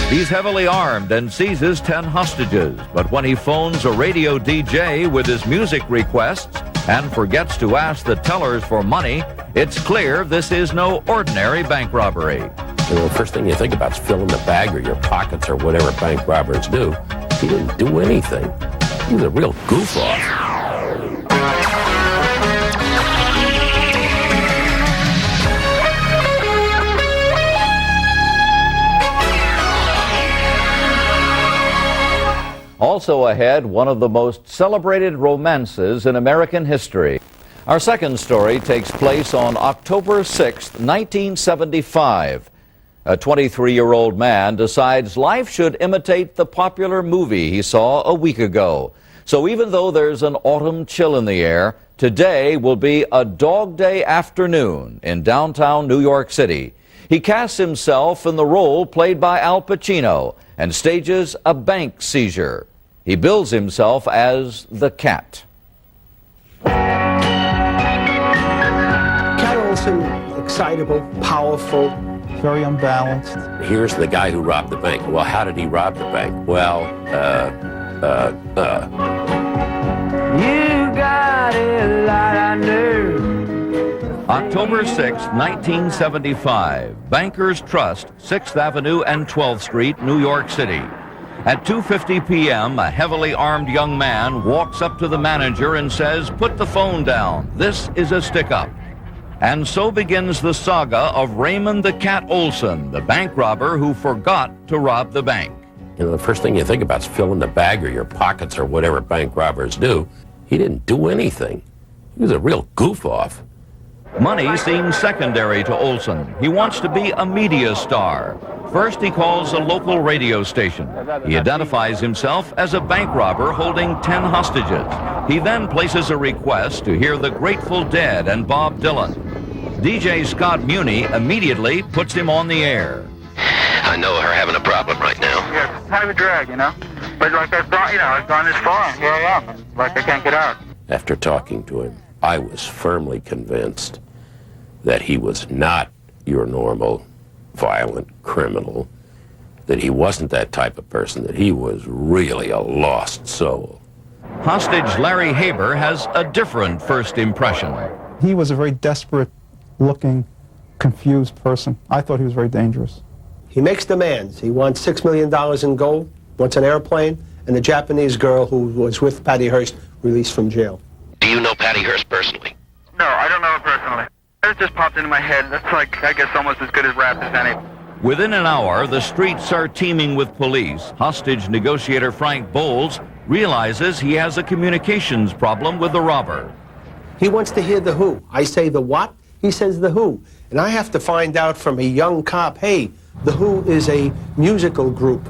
He's heavily armed and seizes 10 hostages, but when he phones a radio DJ with his music requests and forgets to ask the tellers for money, it's clear this is no ordinary bank robbery. You know, the first thing you think about is filling the bag or your pockets or whatever bank robbers do. He didn't do anything. He was a real goof-off. Also ahead, one of the most celebrated romances in American history. Our second story takes place on October 6, 1975. A 23-year-old man decides life should imitate the popular movie he saw a week ago. So even though there's an autumn chill in the air, today will be a dog day afternoon in downtown New York City. He casts himself in the role played by Al Pacino and stages a bank seizure. He bills himself as the Cat. Cat Olson, excitable, powerful, very unbalanced. Here's the guy who robbed the bank. Well, how did he rob the bank? Well, You got it, like I knew. October 6, 1975, Bankers Trust, 6th Avenue and 12th Street, New York City. At 2:50 p.m., a heavily armed young man walks up to the manager and says, "Put the phone down. This is a stick-up." And so begins the saga of Raymond the Cat Olson, the bank robber who forgot to rob the bank. You know, the first thing you think about is filling the bag or your pockets or whatever bank robbers do. He didn't do anything. He was a real goof-off. Money seems secondary to Olson. He wants to be a media star. First, he calls a local radio station. He identifies himself as a bank robber holding 10 hostages. He then places a request to hear the Grateful Dead and Bob Dylan. DJ Scott Muni immediately puts him on the air. I know her having a problem right now. Yeah, it's kind of a drag, you know. But like I've gone this far, and here I am. Like I can't get out. After talking to him, I was firmly convinced that he was not your normal violent criminal, that he wasn't that type of person, that he was really a lost soul. Hostage Larry Haber has a different first impression. He was a very desperate-looking, confused person. I thought he was very dangerous. He makes demands. He wants $6 million in gold, wants an airplane, and a Japanese girl who was with Patty Hearst released from jail. Do you know Patty Hearst personally? No, I don't know her personally. It just popped into my head. That's like, I guess, almost as good as rap as any. Within an hour, the streets are teeming with police. Hostage negotiator Frank Bolz realizes he has a communications problem with the robber. He wants to hear the who. I say the what, he says the who. And I have to find out from a young cop, hey, the Who is a musical group.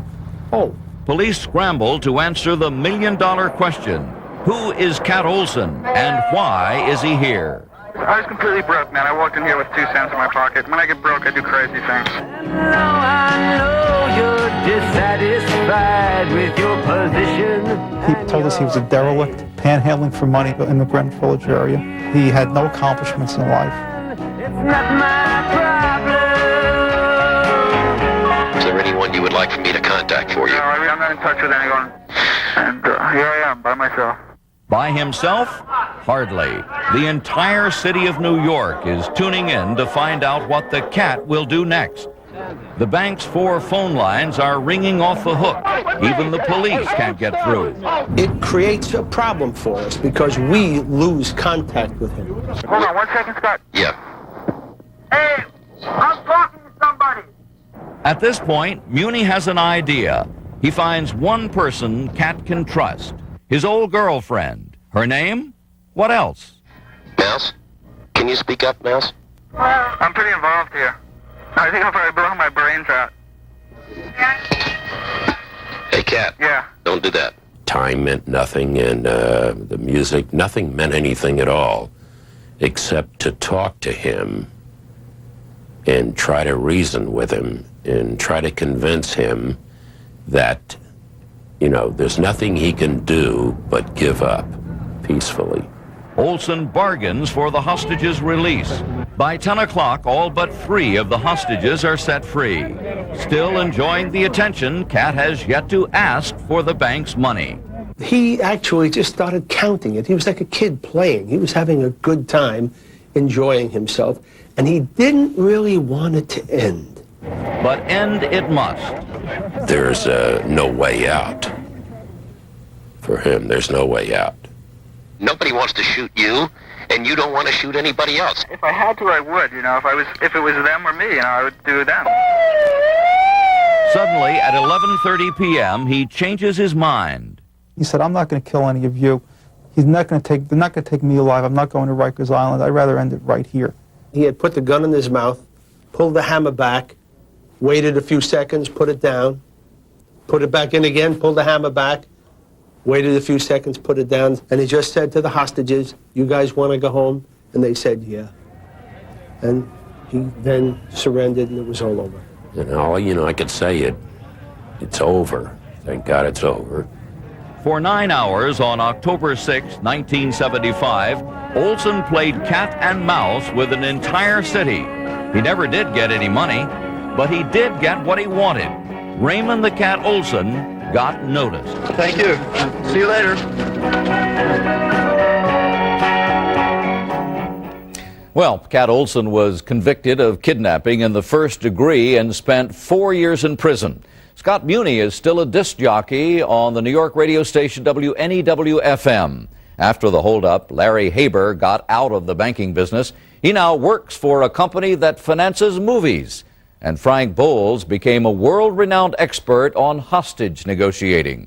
Oh. Police scramble to answer the million-dollar question. Who is Cat Olson, and why is he here? I was completely broke, man. I walked in here with 2 cents in my pocket. When I get broke, I do crazy things. Now I know you're dissatisfied with your position. He told us he was a derelict, panhandling for money in the Greenwich Village area. He had no accomplishments in life. It's not my problem. Is there anyone you would like for me to contact for you? No, I'm not in touch with anyone. And here I am, by myself. By himself? Hardly. The entire city of New York is tuning in to find out what the Cat will do next. The bank's 4 phone lines are ringing off the hook. Even the police can't get through. It creates a problem for us because we lose contact with him. Hold on 1 second, Scott. Yeah. Hey, I'm talking to somebody. At this point, Muni has an idea. He finds one person Cat can trust. His old girlfriend. Her name? What else? Mouse? Can you speak up, Mouse? I'm pretty involved here. I think I'll probably blow my brains out. Hey, Cat. Yeah. Don't do that. Time meant nothing, and the music, nothing meant anything at all, except to talk to him and try to reason with him and try to convince him that, you know, there's nothing he can do but give up peacefully. Olson bargains for the hostages' release. By 10 o'clock, all but 3 of the hostages are set free. Still enjoying the attention, Cat has yet to ask for the bank's money. He actually just started counting it. He was like a kid playing. He was having a good time, enjoying himself, and he didn't really want it to end. But end it must. There's no way out. For him, there's no way out. Nobody wants to shoot you, and you don't want to shoot anybody else. If I had to, I would. If it was them or me, I would do them. Suddenly, at 11:30 p.m., he changes his mind. He said, I'm not going to kill any of you. They're not going to take me alive. I'm not going to Rikers Island. I'd rather end it right here. He had put the gun in his mouth, pulled the hammer back, waited a few seconds, put it down, put it back in again, pulled the hammer back, waited a few seconds, put it down, and he just said to the hostages, you guys want to go home? And they said, yeah. And he then surrendered, and it was all over. And I could say it's over. Thank God it's over. For 9 hours on October 6, 1975, Olson played cat and mouse with an entire city. He never did get any money, but he did get what he wanted. Raymond the Cat Olson got noticed. Thank you. See you later. Well, Cat Olson was convicted of kidnapping in the first degree and spent 4 years in prison. Scott Muni is still a disc jockey on the New York radio station WNEW-FM. After the holdup, Larry Haber got out of the banking business. He now works for a company that finances movies. And Frank Bolz became a world-renowned expert on hostage negotiating.